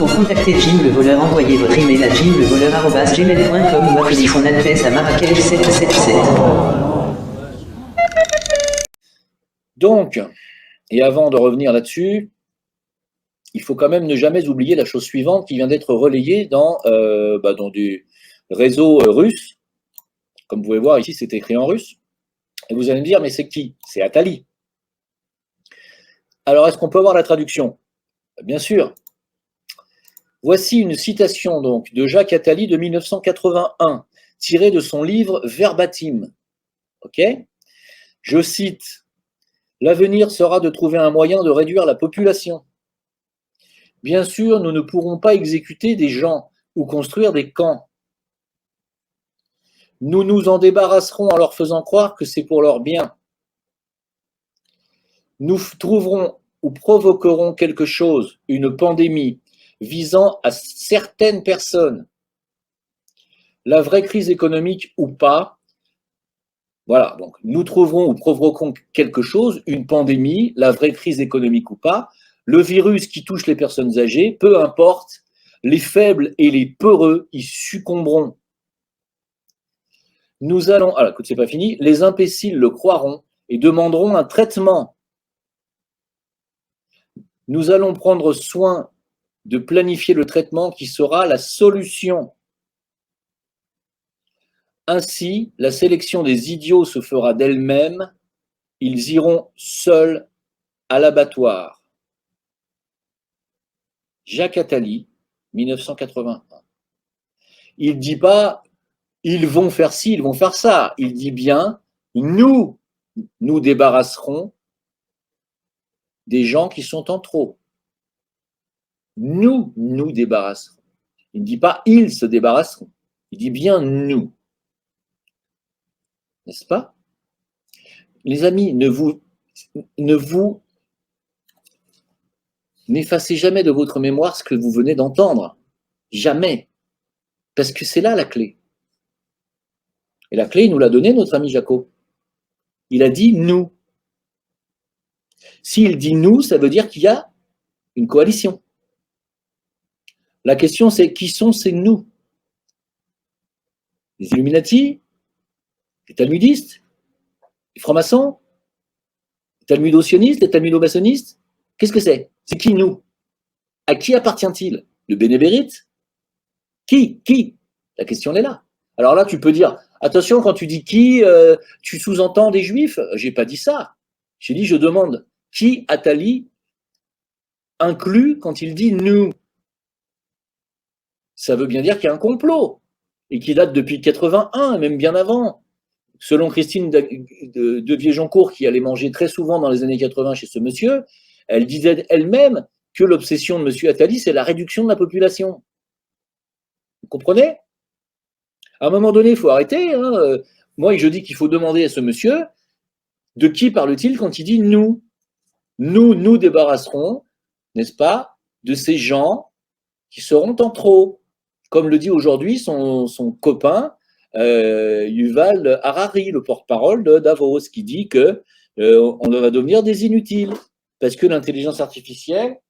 Pour contacter Jim le voleur, envoyez votre email à jimlevoleur@gmail.com ou appelez son Altesse à Marrakech 777. Donc, et avant de revenir là-dessus, il faut quand même ne jamais oublier la chose suivante qui vient d'être relayée dans du réseau russe. Comme vous pouvez voir ici, c'est écrit en russe. Et vous allez me dire, mais c'est qui? C'est Attali. Alors, est-ce qu'on peut avoir la traduction? Bien sûr. Voici une citation donc de Jacques Attali de 1981, tirée de son livre Verbatim. Ok? Je cite, « L'avenir sera de trouver un moyen de réduire la population. Bien sûr, nous ne pourrons pas exécuter des gens ou construire des camps. Nous nous en débarrasserons en leur faisant croire que c'est pour leur bien. Nous trouverons ou provoquerons quelque chose, une pandémie, visant à certaines personnes. La vraie crise économique ou pas, voilà, donc nous trouverons ou provoquerons quelque chose, une pandémie, la vraie crise économique ou pas, le virus qui touche les personnes âgées, peu importe, les faibles et les peureux y succomberont. Nous allons, alors écoute, c'est pas fini, les imbéciles le croiront et demanderont un traitement. Nous allons prendre soin de planifier le traitement qui sera la solution. Ainsi, la sélection des idiots se fera d'elle-même, ils iront seuls à l'abattoir. Jacques Attali, 1981. Il ne dit pas ils vont faire ci, ils vont faire ça. Il dit bien nous débarrasserons des gens qui sont en trop. Nous débarrasserons. Il ne dit pas ils se débarrasseront. Il dit bien nous. N'est-ce pas? Les amis, ne vous n'effacez jamais de votre mémoire ce que vous venez d'entendre. Jamais. Parce que c'est là la clé. Et la clé, il nous l'a donnée, notre ami Jaco. Il a dit nous. S'il dit nous, ça veut dire qu'il y a une coalition. La question, c'est qui sont ces nous? Les Illuminati? Les talmudistes? Les francs-maçons? Les talmudo-sionistes? Les talmudo-maçonnistes? Qu'est-ce que c'est? C'est qui nous? À qui appartient-il? Le bénévérite? Qui? La question est là. Alors là, tu peux dire, attention, quand tu dis qui, tu sous-entends des juifs? J'ai pas dit ça. J'ai dit, je demande, qui Attali inclut quand il dit nous? Ça veut bien dire qu'il y a un complot, et qui date depuis 81, même bien avant. Selon Christine de Viéjoncourt, qui allait manger très souvent dans les années 80 chez ce monsieur, elle disait elle-même que l'obsession de monsieur Attali, c'est la réduction de la population. Vous comprenez? À un moment donné, il faut arrêter. Moi, je dis qu'il faut demander à ce monsieur, de qui parle-t-il quand il dit nous? Nous débarrasserons, n'est-ce pas, de ces gens qui seront en trop. Comme le dit aujourd'hui son copain, Yuval Harari, le porte-parole de Davos, qui dit que on va devenir des inutiles, parce que l'intelligence artificielle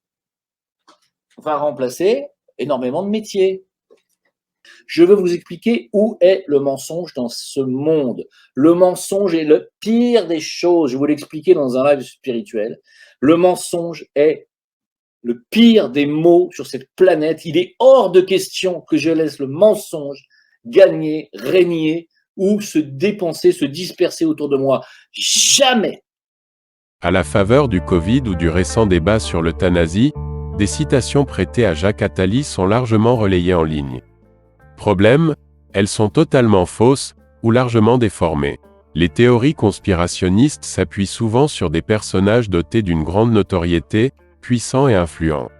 va remplacer énormément de métiers. Je veux vous expliquer où est le mensonge dans ce monde. Le mensonge est le pire des choses. Je vais vous l'expliquer dans un live spirituel. Le mensonge est le pire des maux sur cette planète. Il est hors de question que je laisse le mensonge gagner, régner ou se dépenser, se disperser autour de moi. Jamais. À la faveur du Covid ou du récent débat sur l'euthanasie, des citations prêtées à Jacques Attali sont largement relayées en ligne. Problème, elles sont totalement fausses ou largement déformées. Les théories conspirationnistes s'appuient souvent sur des personnages dotés d'une grande notoriété, puissants et influents.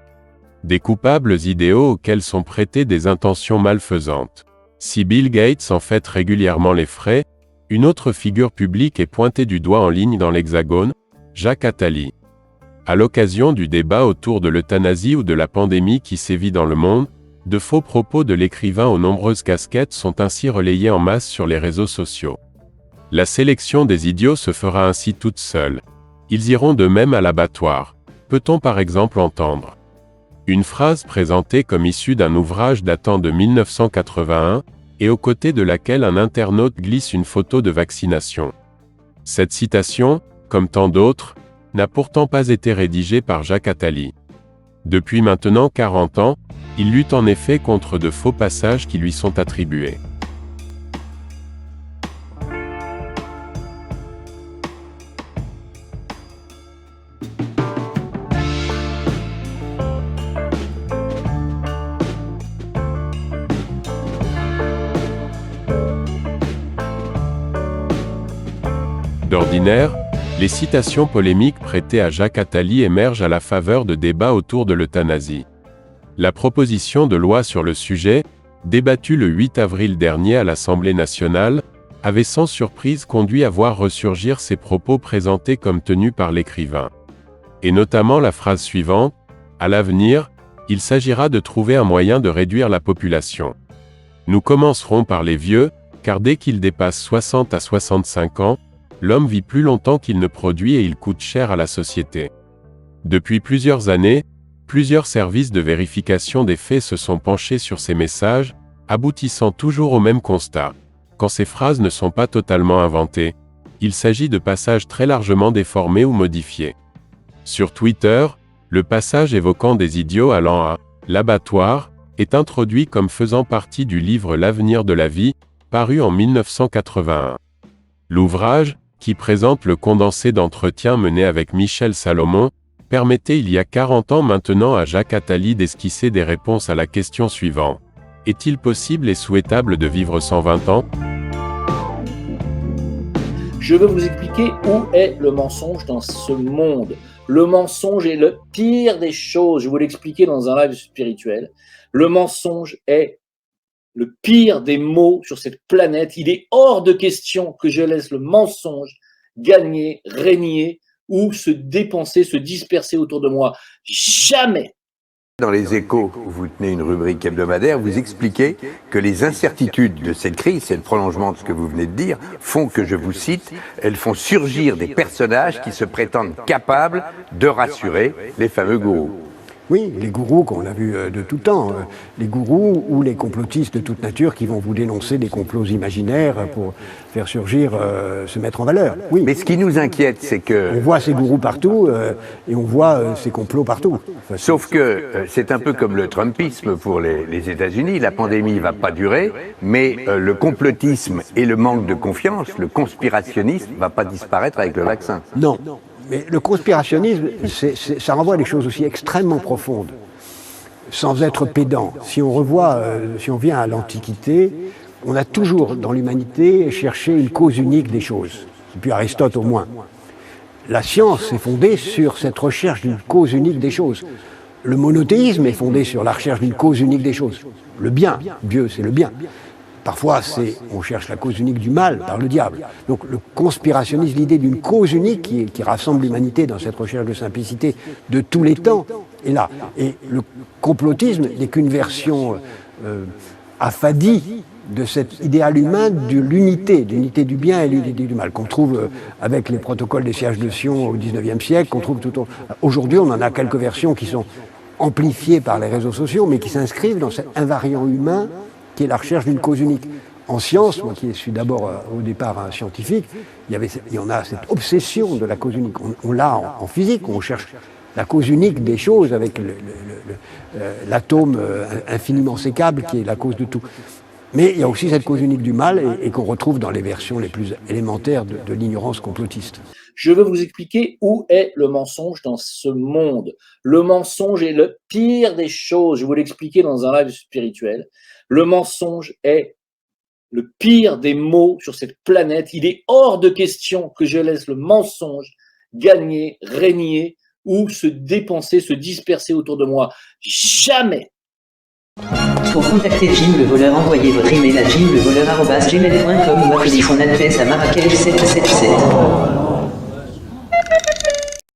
Des coupables idéaux auxquels sont prêtées des intentions malfaisantes. Si Bill Gates en fait régulièrement les frais, une autre figure publique est pointée du doigt en ligne dans l'Hexagone, Jacques Attali. À l'occasion du débat autour de l'euthanasie ou de la pandémie qui sévit dans le monde, de faux propos de l'écrivain aux nombreuses casquettes sont ainsi relayés en masse sur les réseaux sociaux. La sélection des idiots se fera ainsi toute seule. Ils iront de même à l'abattoir. Peut-on par exemple entendre Une phrase présentée comme issue d'un ouvrage datant de 1981, et aux côtés de laquelle un internaute glisse une photo de vaccination. Cette citation, comme tant d'autres, n'a pourtant pas été rédigée par Jacques Attali. Depuis maintenant 40 ans, il lutte en effet contre de faux passages qui lui sont attribués. D'ordinaire, les citations polémiques prêtées à Jacques Attali émergent à la faveur de débats autour de l'euthanasie. La proposition de loi sur le sujet, débattue le 8 avril dernier à l'Assemblée nationale, avait sans surprise conduit à voir ressurgir ces propos présentés comme tenus par l'écrivain. Et notamment la phrase suivante: « À l'avenir, il s'agira de trouver un moyen de réduire la population. Nous commencerons par les vieux, car dès qu'ils dépassent 60 à 65 ans, l'homme vit plus longtemps qu'il ne produit et il coûte cher à la société. » Depuis plusieurs années, plusieurs services de vérification des faits se sont penchés sur ces messages, aboutissant toujours au même constat. Quand ces phrases ne sont pas totalement inventées, il s'agit de passages très largement déformés ou modifiés. Sur Twitter, le passage évoquant des idiots allant à l'abattoir est introduit comme faisant partie du livre L'avenir de la vie, paru en 1981. L'ouvrage, qui présente le condensé d'entretiens menés avec Michel Salomon, permettait il y a 40 ans maintenant à Jacques Attali d'esquisser des réponses à la question suivante. Est-il possible et souhaitable de vivre 120 ans ? Je veux vous expliquer où est le mensonge dans ce monde. Le mensonge est le pire des choses. Je vais vous l'expliquer dans un live spirituel. Le mensonge est le pire des maux sur cette planète. Il est hors de question que je laisse le mensonge gagner, régner ou se dépenser, se disperser autour de moi. Jamais. Dans les Échos, où vous tenez une rubrique hebdomadaire, vous expliquez que les incertitudes de cette crise, c'est le prolongement de ce que vous venez de dire, font que, je vous cite, elles font surgir des personnages qui se prétendent capables de rassurer les fameux gourous. Oui, les gourous qu'on a vus de tout temps, les gourous ou les complotistes de toute nature qui vont vous dénoncer des complots imaginaires pour faire surgir, se mettre en valeur. Oui. Mais ce qui nous inquiète, c'est que... On voit ces gourous partout et on voit ces complots partout. Enfin, sauf que c'est un peu comme le Trumpisme pour les États-Unis. La pandémie ne va pas durer, mais le complotisme et le manque de confiance, le conspirationnisme, ne va pas disparaître avec le vaccin. Non. Mais le conspirationnisme, ça renvoie à des choses aussi extrêmement profondes. Sans être pédant, si on revoit, si on vient à l'Antiquité, on a toujours dans l'humanité cherché une cause unique des choses. Depuis Aristote au moins. La science est fondée sur cette recherche d'une cause unique des choses. Le monothéisme est fondé sur la recherche d'une cause unique des choses. Le bien, Dieu c'est le bien. Parfois, on cherche la cause unique du mal par le diable. Donc le conspirationnisme, l'idée d'une cause unique qui rassemble l'humanité dans cette recherche de simplicité de tous les temps, est là. Et le complotisme n'est qu'une version affadie de cet idéal humain de l'unité du bien et l'unité du mal, qu'on trouve avec les protocoles des sièges de Sion au XIXe siècle, qu'on trouve tout aujourd'hui. On en a quelques versions qui sont amplifiées par les réseaux sociaux, mais qui s'inscrivent dans cet invariant humain qui est la recherche d'une cause unique. En science, moi qui suis d'abord au départ un scientifique, il y en a cette obsession de la cause unique. On l'a en physique, on cherche la cause unique des choses avec l'atome infiniment sécable qui est la cause de tout. Mais il y a aussi cette cause unique du mal et qu'on retrouve dans les versions les plus élémentaires de l'ignorance complotiste. Je veux vous expliquer où est le mensonge dans ce monde. Le mensonge est le pire des choses. Je vais vous l'expliquer dans un live spirituel. Le mensonge est le pire des maux sur cette planète. Il est hors de question que je laisse le mensonge gagner, régner ou se dépenser, se disperser autour de moi. Jamais. Pour contacter Jim le voleur, envoyez votre email à jimlevoleur@gmail.com ou appelez son adresse à Marrakech 777.